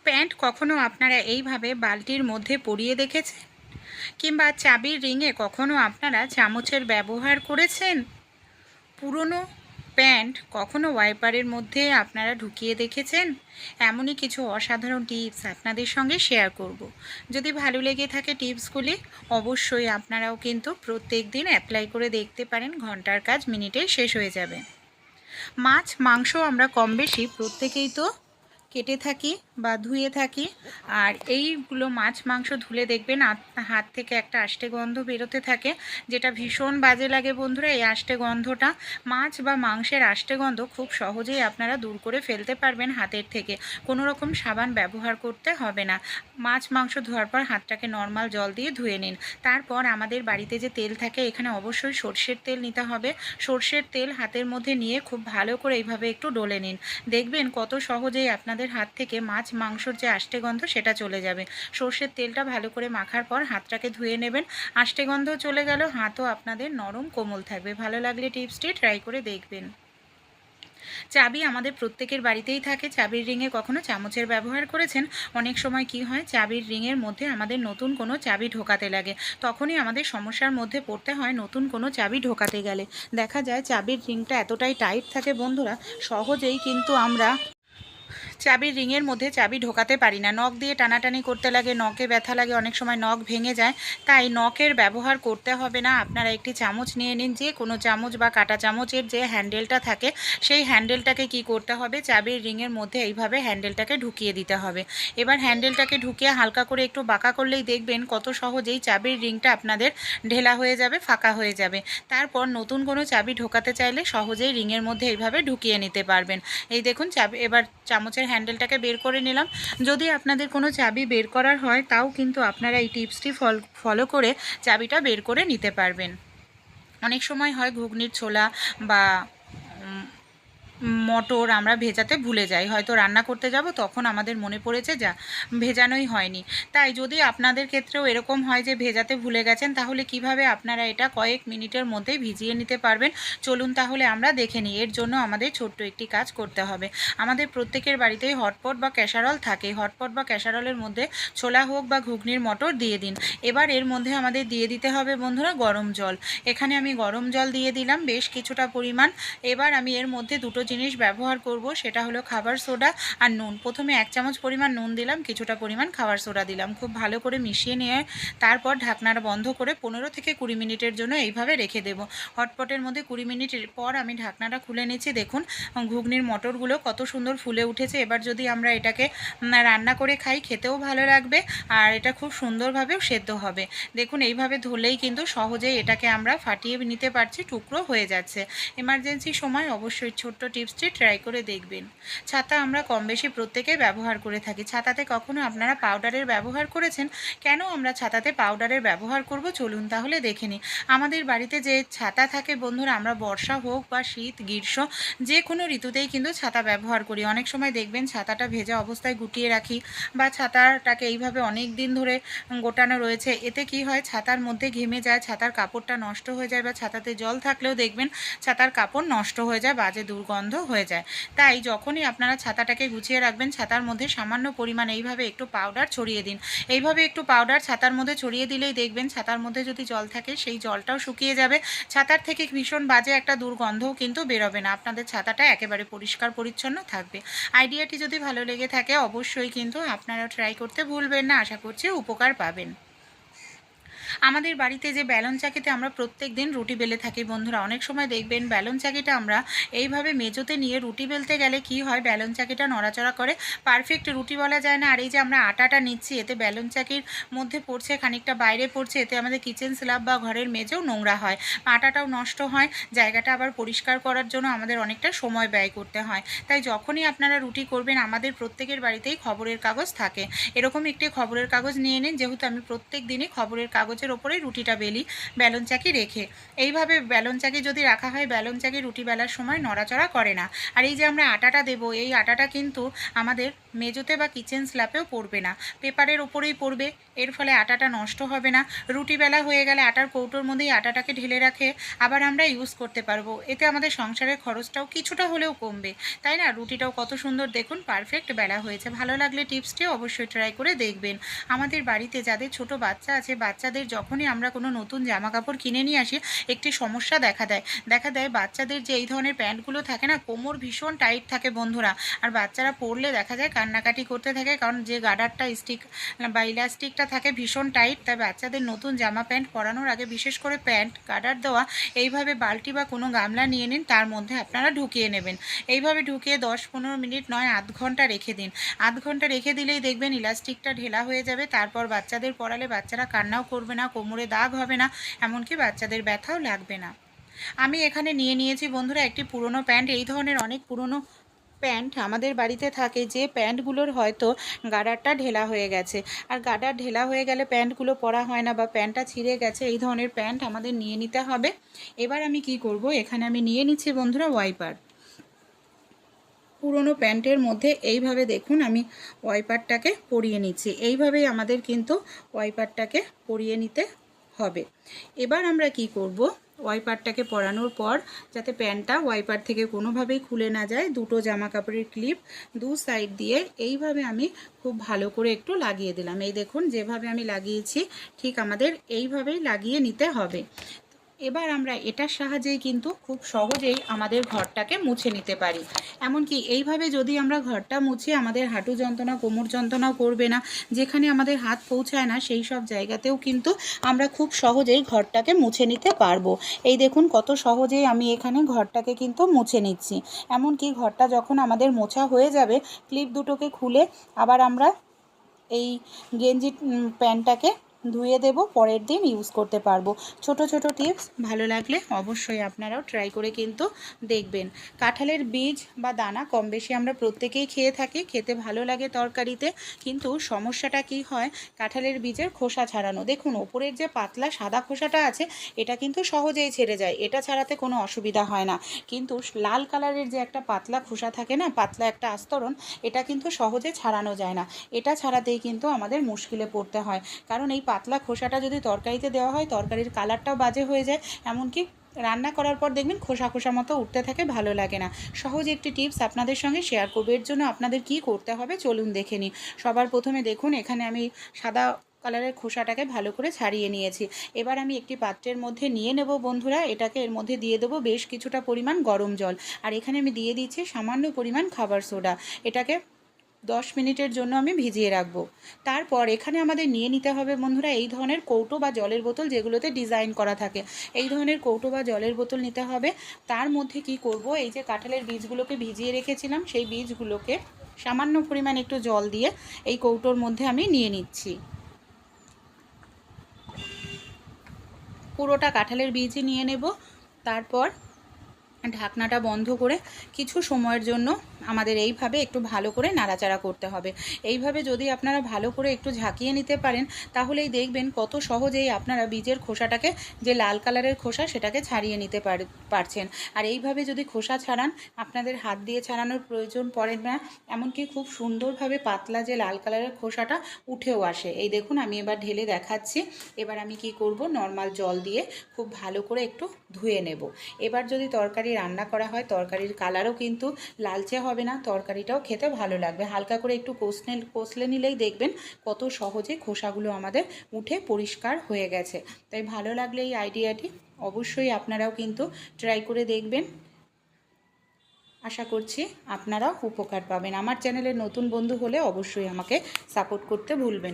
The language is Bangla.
প্যান্ট কখনো আপনারা এইভাবে বালতির মধ্যে পরিয়ে দেখেছেন? কিংবা চাবির রিংয়ে কখনো আপনারা চামচের ব্যবহার করেছেন? পুরনো প্যান্ট কখনো ওয়াইপারের মধ্যে আপনারা ঢুকিয়ে দেখেছেন? এমনই কিছু অসাধারণ টিপস আপনাদের সঙ্গে শেয়ার করব। যদি ভালো লেগে থাকে টিপসগুলি, অবশ্যই আপনারাও কিন্তু প্রত্যেক দিন অ্যাপ্লাই করে দেখতে পারেন। ঘন্টার কাজ মিনিটে শেষ হয়ে যাবে। মাছ মাংস আমরা কম বেশি প্রত্যেকেই তো কেটে থাকি বা ধুয়ে থাকি। আর এইগুলো মাছ মাংস ধুলে দেখবেন হাত থেকে একটা আষ্টে গন্ধ বেরোতে থাকে, যেটা ভীষণ বাজে লাগে বন্ধুরা। এই আষ্টে গন্ধটা, মাছ বা মাংসের আষ্টে গন্ধ খুব সহজেই আপনারা দূর করে ফেলতে পারবেন হাতের থেকে। কোনো রকম সাবান ব্যবহার করতে হবে না। মাছ মাংস ধোয়ার পর হাতটাকে নর্মাল জল দিয়ে ধুয়ে নিন। তারপর আমাদের বাড়িতে যে তেল থাকে, এখানে অবশ্যই সর্ষের তেল নিতে হবে। সর্ষের তেল হাতের মধ্যে নিয়ে খুব ভালো করে এইভাবে একটু ডলে নিন। দেখবেন কত সহজেই আপনাদের হাত থেকে মাছ মাংসর যে আষ্টে গন্ধ সেটা চলে যাবে। সর্ষের তেলটা ভালো করে মাখার পর হাতটাকে ধুয়ে নেবেন। আষ্টে গন্ধ চলে গেল, হাতও আপনাদের নরম কোমল থাকবে। ভালো লাগলে টিপসটি ট্রাই করে দেখবেন। চাবি আমাদের প্রত্যেকের বাড়িতেই থাকে। চাবির রিংয়ে কখনো চামচের ব্যবহার করেছেন? অনেক সময় কি হয়, চাবির রিংয়ের মধ্যে আমাদের নতুন কোনো চাবি ঢোকাতে লাগে, তখনই আমাদের সমস্যার মধ্যে পড়তে হয়। নতুন কোনো চাবি ঢোকাতে গেলে দেখা যায় চাবির রিংটা এতটাই টাইট থাকে বন্ধুরা, সহজেই কিন্তু আমরা চাবির রিংয়ের মধ্যে চাবি ঢোকাতে পারি না। নখ দিয়ে টানাটানি করতে লাগে, নখে ব্যথা লাগে, অনেক সময় নখ ভেঙে যায়। তাই নখের ব্যবহার করতে হবে না। আপনারা একটি চামচ নিয়ে নিন, যে কোনো চামচ বা কাঁটা চামচের যে হ্যান্ডেলটা থাকে, সেই হ্যান্ডেলটাকে কি করতে হবে, চাবির রিংয়ের মধ্যে এইভাবে হ্যান্ডেলটাকে ঢুকিয়ে দিতে হবে। এবার হ্যান্ডেলটাকে ঢুকিয়ে হালকা করে একটু বাঁকা করলেই দেখবেন কত সহজেই চাবির রিংটা আপনাদের ঢেলা হয়ে যাবে, ফাঁকা হয়ে যাবে। তারপর নতুন কোনো চাবি ঢোকাতে চাইলে সহজেই রিংয়ের মধ্যে এইভাবে ঢুকিয়ে নিতে পারবেন। এই দেখুন চাবি, এবার চামচের হ্যান্ডেলটাকে বের করে নিলাম। যদি আপনাদের কোনো চাবি বের করার হয়, তাও কিন্তু আপনারা এই টিপসটি ফলো করে চাবিটা বের করে নিতে পারবেন। অনেক সময় হয় ঘুগনির ছোলা বা মটর আমরা ভেজাতে ভুলে যাই, হয়তো রান্না করতে যাব তখন আমাদের মনে পড়েছে যা ভেজানোই হয়নি। তাই যদি আপনাদের ক্ষেত্রেও এরকম হয় যে ভেজাতে ভুলে গেছেন, তাহলে কিভাবে আপনারা এটা কয়েক মিনিটের মধ্যে ভিজিয়ে নিতে পারবেন, চলুন তাহলে আমরা দেখে নিই। এর জন্য আমাদের ছোট্ট একটি কাজ করতে হবে। আমাদের প্রত্যেকের বাড়িতেই হটপট বা ক্যাসারল থাকে। হটপট বা ক্যাসারলের মধ্যে ছোলা হোক বা ঘুগনির মটর দিয়ে দিন। এবার এর মধ্যে আমাদের দিয়ে দিতে হবে বন্ধুরা গরম জল। এখানে আমি গরম জল দিয়ে দিলাম বেশ কিছুটা পরিমাণ। এবার আমি এর মধ্যে দুটো জিনিস ব্যবহার করব, সেটা হলো খাবার সোডা আর নুন। প্রথমে 1 চামচ পরিমাণ নুন দিলাম, কিছুটা পরিমাণ খাবার সোডা দিলাম। খুব ভালো করে মিশিয়ে নিয়ে তারপর ঢাকনাটা বন্ধ করে 15 থেকে 20 মিনিটের জন্য এইভাবে রেখে দেব। হটপটের মধ্যে 20 মিনিটের পর আমি ঢাকনাটা খুলে নিচ্ছি। দেখুন ঘুগনির মটরগুলো কত সুন্দর ফুলে উঠেছে। এবার যদি আমরা এটাকে রান্না করে খাই, খেতেও ভালো লাগবে আর এটা খুব সুন্দরভাবেও সেদ্ধ হবে। দেখুন এইভাবে ধরলেই কিন্তু সহজেই এটাকে আমরা ফাটিয়ে নিতে পারছি, টুকরো হয়ে যাচ্ছে। এমার্জেন্সি সময় অবশ্যই ছোট্ট টিপসটি ট্রাই করে দেখবেন। ছাতা আমরা কম বেশি প্রত্যেকেই ব্যবহার করে থাকি। ছাতাতে কখনো আপনারা পাউডারের ব্যবহার করেছেন? কেন আমরা ছাতাতে পাউডারের ব্যবহার করব, চলুন তাহলে দেখে নিই। আমাদের বাড়িতে যে ছাতা থাকে বন্ধুরা, আমরা বর্ষা হোক বা শীত গ্রীষ্ম যে কোনো ঋতুতেই কিন্তু ছাতা ব্যবহার করি। অনেক সময় দেখবেন ছাতাটা ভেজা অবস্থায় গুটিয়ে রাখি, বা ছাতাটাকে এইভাবে অনেক দিন ধরে গোটানো রয়েছে। এতে কি হয়, ছাতার মধ্যে ঘেমে যায়, ছাতার কাপড়টা নষ্ট হয়ে যায়, বা ছাতাতে জল থাকলেও দেখবেন ছাতার কাপড় নষ্ট হয়ে যায়, বাজে দুর্গন্ধ হয়ে যায়। তাই যখনই আপনারা ছাতাটাকে গুছিয়ে রাখবেন, ছাতার মধ্যে সামান্য পরিমাণ এইভাবে একটু পাউডার ছড়িয়ে দিন। এইভাবে একটু পাউডার ছাতার মধ্যে ছড়িয়ে দিলেই দেখবেন ছাতার মধ্যে যদি জল থাকে সেই জলটাও শুকিয়ে যাবে। ছাতার থেকে ভীষণ বাজে একটা দুর্গন্ধও কিন্তু বেরোবে না। আপনাদের ছাতাটা একেবারে পরিষ্কার পরিচ্ছন্ন থাকবে। আইডিয়াটি যদি ভালো লেগে থাকে অবশ্যই কিন্তু আপনারা ট্রাই করতে ভুলবেন না। আশা করছি উপকার পাবেন। আমাদের বাড়িতে যে বেলন চাকিতে আমরা প্রত্যেক দিন রুটি বেলে থাকি বন্ধুরা, অনেক সময় দেখবেন বেলন চাকিটা আমরা এইভাবে মেজোতে নিয়ে রুটি বেলতে গেলে কি হয়, বেলন চাকিটা নড়াচড়া করে, পারফেক্ট রুটি বলা যায় না। আর এই যে আমরা আটাটা নিচ্ছি, এতে বেলন চাকির মধ্যে পড়ছে, খানিকটা বাইরে পড়ছে, এতে আমাদের কিচেন স্ল্যাব বা ঘরের মেঝেও নোংরা হয়, আটাটাও নষ্ট হয়। জায়গাটা আবার পরিষ্কার করার জন্য আমাদের অনেকটা সময় ব্যয় করতে হয়। তাই যখনই আপনারা রুটি করবেন, আমাদের প্রত্যেকের বাড়িতেই খবরের কাগজ থাকে। এরকম একটি খবরের কাগজ নিয়ে নিন। যেহেতু আমি প্রত্যেক দিনই খবরের কাগজে চামচের ওপরেই রুটিটা বেলি বেলন চাকি রেখে। এইভাবে বেলন চাকি যদি রাখা হয়, বেলন চাকি রুটি বেলার সময় নড়াচড়া করে না। আর এই যে আমরা আটাটা দেবো, এই আটাটা কিন্তু আমাদের মেজোতে বা কিচেন স্ল্যাপেও পড়বে না, পেপারের ওপরেই পড়বে। এর ফলে আটাটা নষ্ট হবে না। রুটি বেলা হয়ে গেলে আটার কৌটোর মধ্যেই আটাটাকে ঢেলে রাখে আবার আমরা ইউজ করতে পারবো। এতে আমাদের সংসারের খরচটাও কিছুটা হলেও কমবে, তাই না? রুটিটাও কত সুন্দর দেখুন পারফেক্ট বেলা হয়েছে। ভালো লাগলে টিপসটি অবশ্যই ট্রাই করে দেখবেন। আমাদের বাড়িতে যাদের ছোট বাচ্চা আছে, বাচ্চাদের যখনই আমরা কোনো নতুন জামা কাপড় কিনে নিয়ে আসি, একটি সমস্যা দেখা দেয় বাচ্চাদের যে এই ধরনের প্যান্টগুলো থাকে না, কোমর ভীষণ টাইট থাকে বন্ধুরা। আর বাচ্চারা পরলে দেখা যায় কান্নাকাটি করতে থাকে, কারণ যে গার্ডারটা স্টিক বা ইলাস্টিকটা থাকে ভীষণ টাইট। তাই বাচ্চাদের নতুন জামা প্যান্ট পরানোর আগে বিশেষ করে প্যান্ট গার্ডার দেওয়া এইভাবে বালতি বা কোনো গামলা নিয়ে নিন, তার মধ্যে আপনারা ঢুকিয়ে নেবেন। এইভাবে ঢুকিয়ে 10-15 মিনিট নয় আধ ঘন্টা রেখে দিন। আধ ঘন্টা রেখে দিলেই দেখবেন ইলাস্টিকটা ঢেলা হয়ে যাবে। তারপর বাচ্চাদের পরালে বাচ্চারা কান্নাও করবে না, কোমরে দাগ হবে না, এমনকি বাচ্চাদের ব্যথাও লাগবে না। আমি এখানে নিয়ে নিয়েছি বন্ধুরা একটি পুরনো প্যান্ট। এই ধরনের অনেক পুরনো প্যান্ট আমাদের বাড়িতে থাকে, যে প্যান্টগুলোর হয়তো গার্ডারটা ঢেলা হয়ে গেছে। আর গার্ডার ঢেলা হয়ে গেলে প্যান্টগুলো পরা হয় না বা প্যান্টটা ছিঁড়ে গেছে, এই ধরনের প্যান্ট আমাদের নিয়ে নিতে হবে। এবার আমি কি করব, এখানে আমি নিয়ে নিচ্ছি বন্ধুরা ওয়াইপার। পুরনো প্যান্টের মধ্যে এইভাবে দেখুন আমি ওয়াইপারটাকে পরিয়ে নিচ্ছি। এইভাবেই আমাদের কিন্তু ওয়াইপারটাকে পরিয়ে নিতে হবে। এবার আমরা কি করব, ওয়াইপারটাকে পরানোর পর যাতে প্যান্টটা ওয়াইপার থেকে কোনোভাবেই খুলে না যায়, দুটো জামা কাপড়ের ক্লিপ দু সাইড দিয়ে এইভাবে আমি খুব ভালো করে একটু লাগিয়ে দিলাম। এই দেখুন যেভাবে আমি লাগিয়েছি ঠিক আমাদের এইভাবেই লাগিয়ে নিতে হবে। এবার আমরা এটার সাহায্যেই কিন্তু খুব সহজেই আমাদের ঘরটাকে মুছে নিতে পারি। এমনকি এইভাবে যদি আমরা ঘরটা মুছি, আমাদের হাঁটু যন্ত্রণা কোমর যন্ত্রণাও করবে না। যেখানে আমাদের হাত পৌঁছায় না সেই সব জায়গাতেও কিন্তু আমরা খুব সহজেই ঘরটাকে মুছে নিতে পারবো। এই দেখুন কত সহজেই আমি এখানে ঘরটাকে কিন্তু মুছে নিচ্ছি। এমনকি ঘরটা যখন আমাদের মোছা হয়ে যাবে, ক্লিপ দুটোকে খুলে আবার আমরা এই গেঞ্জি প্যান্টটাকে ধুয়ে দেব, পরের দিন ইউজ করতে পারবো। ছোট ছোট টিপস ভালো লাগলে অবশ্যই আপনারাও ট্রাই করে কিন্তু দেখবেন। কাঁঠালের বীজ বা দানা কম বেশি আমরা প্রত্যেকেই খেয়ে থাকি, খেতে ভালো লাগে তরকারিতে। কিন্তু সমস্যাটা কি হয়, কাঁঠালের বীজের খোসা ছাড়ানো। দেখুন ওপরের যে পাতলা সাদা খোসাটা আছে এটা কিন্তু সহজেই ছেড়ে যায়, এটা ছাড়াতে কোনো অসুবিধা হয় না। কিন্তু লাল কালারের যে একটা পাতলা খোসা থাকে না, পাতলা একটা আস্তরণ, এটা কিন্তু সহজে ছাড়ানো যায় না। এটা ছাড়াতেই কিন্তু আমাদের মুশকিলে পড়তে হয়, কারণ এই পাতলা খোসাটা যদি তরকারিতে দেওয়া হয় তরকারির কালারটাও বাজে হয়ে যায়, এমনকি রান্না করার পর দেখবেন খোসা খোসা মতো উঠতে থাকে, ভালো লাগে না। সহজ একটি টিপস আপনাদের সঙ্গে শেয়ার করবো। এর জন্য আপনাদের কি করতে হবে চলুন দেখে নিই। সবার প্রথমে দেখুন এখানে আমি সাদা কালারের খোসাটাকে ভালো করে ছাড়িয়ে নিয়েছি। এবার আমি একটি পাত্রের মধ্যে নিয়ে নেব বন্ধুরা, এটাকে এর মধ্যে দিয়ে দেবো বেশ কিছুটা পরিমাণ গরম জল। আর এখানে আমি দিয়ে দিচ্ছি সামান্য পরিমাণ খাবার সোডা। এটাকে 10 মিনিটের জন্য আমি ভিজিয়ে রাখবো। তারপর এখানে আমাদের নিয়ে নিতে হবে বন্ধুরা এই ধরনের কৌটো বা জলের বোতল, যেগুলোতে ডিজাইন করা থাকে। এই ধরনের কৌটো বা জলের বোতল নিতে হবে। তার মধ্যে কি করব, এই যে কাঁঠালের বীজগুলোকে ভিজিয়ে রেখেছিলাম সেই বীজগুলোকে সামান্য পরিমাণ একটু জল দিয়ে এই কৌটোর মধ্যে আমি নিয়ে নিচ্ছি। পুরোটা কাঁঠালের বীজই নিয়ে নেব। তারপর ঢাকনাটা বন্ধ করে কিছু সময়ের জন্য আমাদের এইভাবে একটু ভালো করে নাড়াচাড়া করতে হবে। এইভাবে যদি আপনারা ভালো করে একটু ঝাঁকিয়ে নিতে পারেন তাহলেই দেখবেন কত সহজেই আপনারা বীজের খোসাটাকে, যে লাল কালারের খোসা, সেটাকে ছাড়িয়ে নিতে পারছেন। আর এইভাবে যদি খোসা ছাড়ান, আপনাদের হাত দিয়ে ছাড়ানোর প্রয়োজন পড়ে না, এমনকি খুব সুন্দরভাবে পাতলা যে লাল কালারের খোসাটা উঠেও আসে। এই দেখুন আমি এবার ঢেলে দেখাচ্ছি। এবার আমি কি করব, নর্মাল জল দিয়ে খুব ভালো করে একটু ধুয়ে নেব। এবার যদি তরকারি রান্না করা হয় তরকারির কালারও কিন্তু লালচে হবে না, তরকারিটাও খেতে ভালো লাগবে। হালকা করে একটু কষলে নিলেই দেখবেন কত সহজে খোসাগুলো আমাদের উঠে পরিষ্কার হয়ে গেছে। তাই ভালো লাগলে এই আইডিয়াটি অবশ্যই আপনারাও কিন্তু ট্রাই করে দেখবেন। আশা করছি আপনারাও উপকার পাবেন। আমার চ্যানেলের নতুন বন্ধু হলে অবশ্যই আমাকে সাপোর্ট করতে ভুলবেন।